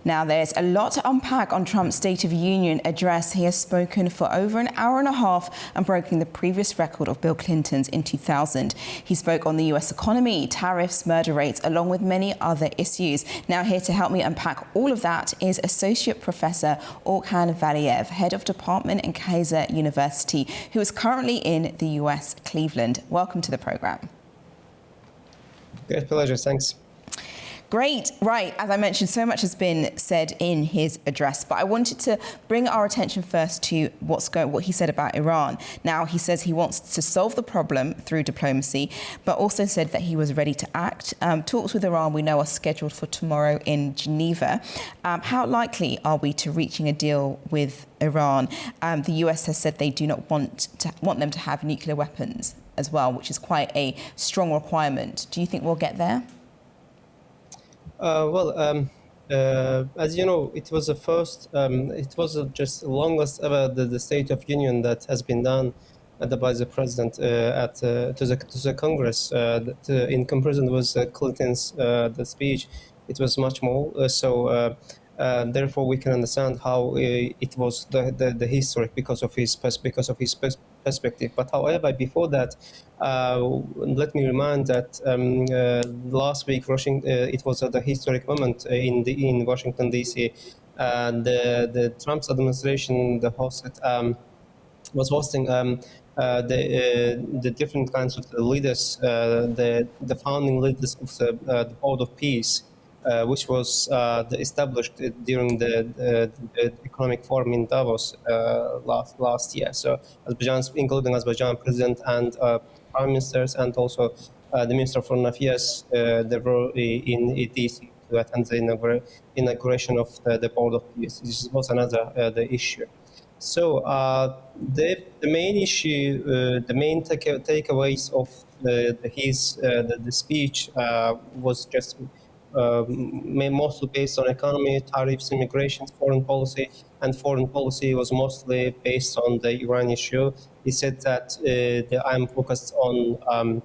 Now, there's a lot to unpack on Trump's State of the Union address. He has spoken for over an hour and a half and broken the previous record of Bill Clinton's in 2000. He spoke on the US economy, tariffs, murder rates, along with many other issues. Now, here to help me unpack all of that is Associate Professor Orkhan Valiev, Head of Department in Kaiser University, who is currently in the US, Cleveland. Welcome to the program. Great pleasure, thanks. Great. Right. As I mentioned, so much has been said in his address, but I wanted to bring our attention first to what he said about Iran. Now, he says he wants to solve the problem through diplomacy, but also said that he was ready to act. Talks with Iran, we know, are scheduled for tomorrow in Geneva. How likely are we to reaching a deal with Iran? The US has said they do not want them to have nuclear weapons as well, which is quite a strong requirement. Do you think we'll get there? As you know, it was the first, it was just the longest ever the State of Union that has been done by the president to the Congress. In comparison with Clinton's the speech, it was much more. Therefore, we can understand how it was the historic because of his perspective. But however, before that, let me remind that last week, it was the historic moment in Washington D.C. The Trump's administration, was hosting the different kinds of leaders, the founding leaders of the Board of Peace. Which was established during the economic forum in Davos last year. So, including Azerbaijan president and prime ministers, and also the Minister of Foreign Affairs, they were in DC to attend the inauguration of the Board of Peace. This was another the issue. So the main issue, the main takeaways of the speech was just. Mostly based on economy, tariffs, immigration, foreign policy, and foreign policy was mostly based on the Iran issue. He said that I'm focused on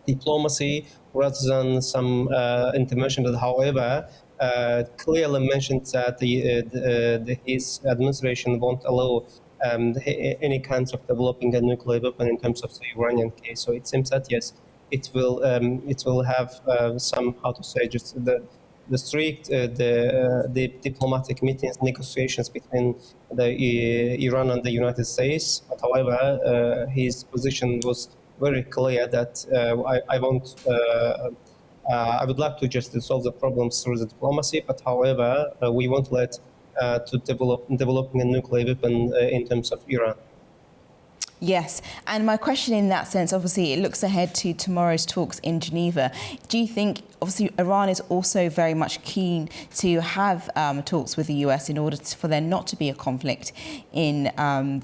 diplomacy rather than some intervention. But however, clearly mentioned that his administration won't allow any kinds of developing a nuclear weapon in terms of the Iranian case. So it seems that yes, it will have some, how to say, just the strict the diplomatic meetings, negotiations between Iran and the United States. But however, his position was very clear that I would like to just solve the problems through the diplomacy. But however, we won't let to developing a nuclear weapon in terms of Iran. Yes, and my question in that sense, obviously, it looks ahead to tomorrow's talks in Geneva. Do you think, obviously, Iran is also very much keen to have talks with the US in order for there not to be a conflict in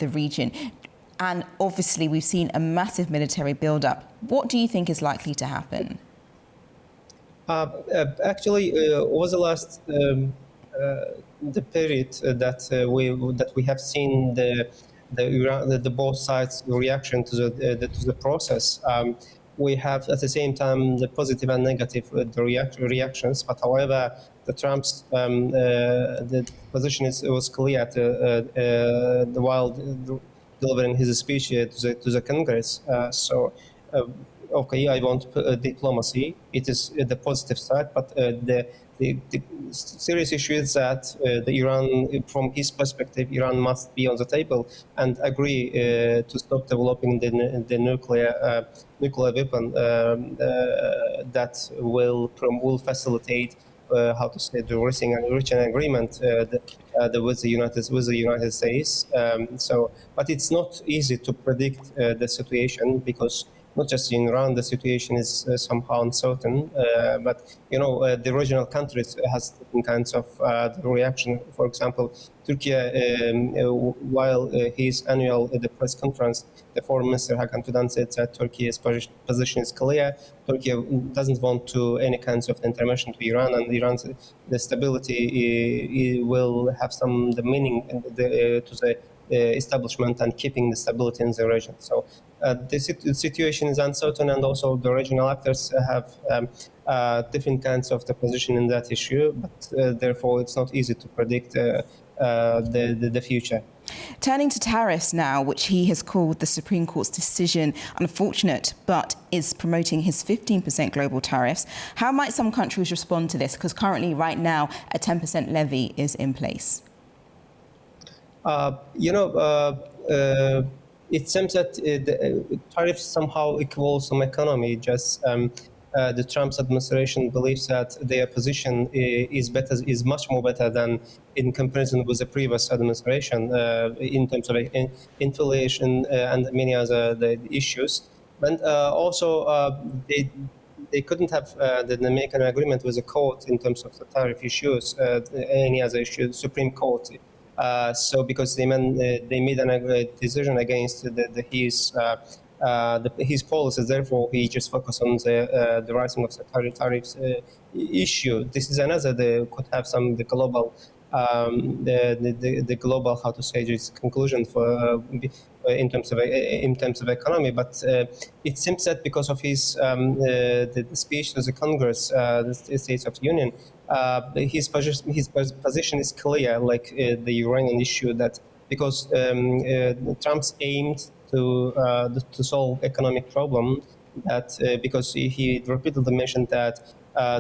the region? And obviously, we've seen a massive military buildup. What do you think is likely to happen? Actually, over the last the period that we have seen the both sides' reaction to the process. We have at the same time the positive and negative reactions. But however, the Trump's the position was clear while delivering his speech to the Congress. Okay, I want diplomacy. It is the positive side, but the serious issue is that Iran, from his perspective, Iran must be on the table and agree to stop developing the nuclear weapon that will facilitate how to say reaching an agreement with the United States. But it's not easy to predict the situation because. Not just in Iran, the situation is somehow uncertain. But you know, the regional countries has different kinds of reaction. For example, Turkey, while his annual the press conference, the foreign minister Hakan Fidan said that Turkey's position is clear. Turkey doesn't want to any kinds of intervention to Iran, and Iran's the stability will have some the meaning to the establishment and keeping the stability in the region. So the situation is uncertain, and also the regional actors have different kinds of the position in that issue, but therefore it's not easy to predict the future. Turning to tariffs now, which he has called the Supreme Court's decision unfortunate, but is promoting his 15% global tariffs. How might some countries respond to this? Because currently, right now, a 10% levy is in place. It seems that the tariffs somehow equal some economy. Just the Trump's administration believes that their position is much more better than in comparison with the previous administration in terms of inflation and many other the issues. And also they couldn't have make an agreement with the court in terms of the tariff issues, any other issue, Supreme Court. So because they made a decision against his policies, therefore he just focused on the rising of the tariffs issue. This is another that could have the global the global, how to say this, conclusion for in terms of economy. But it seems that because of his the speech to the Congress, the States of the Union, his position is clear, like the Iranian issue, that because Trump's aimed to solve economic problem, that because he repeatedly mentioned that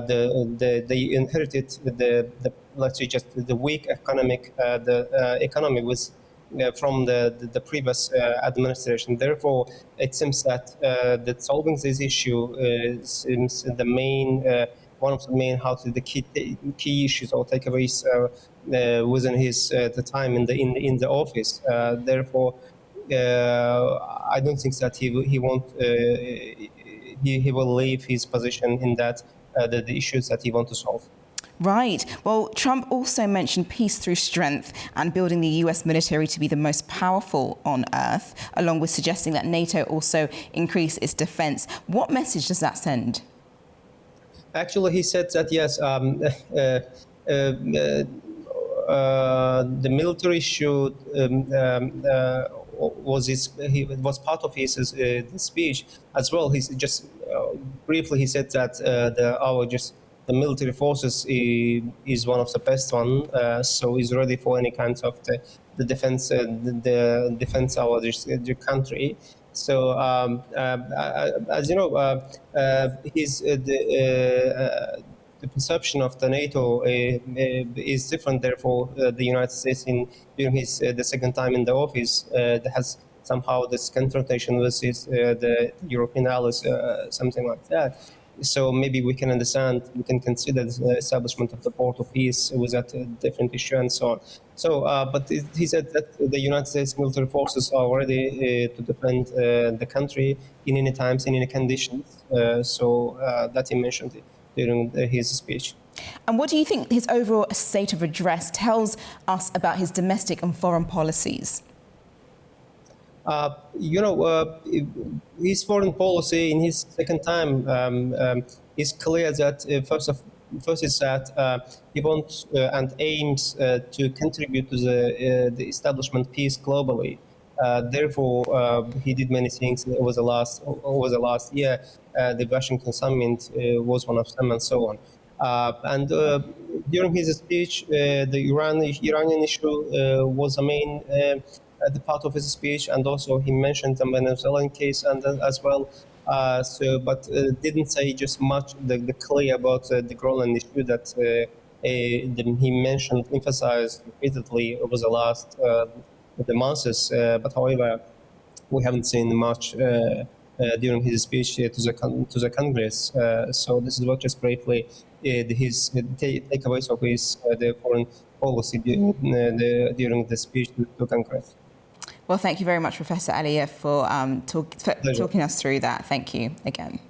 they inherited the let's say just the weak economic economy was from the previous administration. Therefore, it seems that solving this issue seems the main one of the main the key issues or takeaways within his the time in the office. Therefore, I don't think that he won't he will leave his position in that the issues that he wants to solve. Right. Well, Trump also mentioned peace through strength and building the US military to be the most powerful on earth, along with suggesting that NATO also increase its defense. What message does that send? Actually, he said that, yes, the military should was part of his speech as well. He just briefly he said that the military forces is one of the best one, so he's ready for any kinds of the defense the defense of the country. So as you know, the perception of the NATO is different. Therefore, the United States, during his the second time in the office, has somehow this confrontation with the European allies, something like that. So maybe we can consider the establishment of the port of peace with that different issue and so on. So, but he said that the United States military forces are ready to defend the country in any times, in any conditions. So that he mentioned during his speech. And what do you think his overall state of address tells us about his domestic and foreign policies? His foreign policy in his second time is clear that first is that he wants and aims to contribute to the establishment peace globally. Therefore, he did many things over the last year. The Washington summit was one of them, and so on. And during his speech, the Iranian issue was the main the part of his speech, and also he mentioned the Venezuelan case and as well. But didn't say just much the clear about the Groenland issue that he mentioned, emphasized repeatedly over the last the months. But however, we haven't seen much during his speech to the Congress. So this is what just briefly his takeaways of his the foreign policy during the speech to Congress. Well, thank you very much, Professor Aliyev, for talking us through that. Thank you again.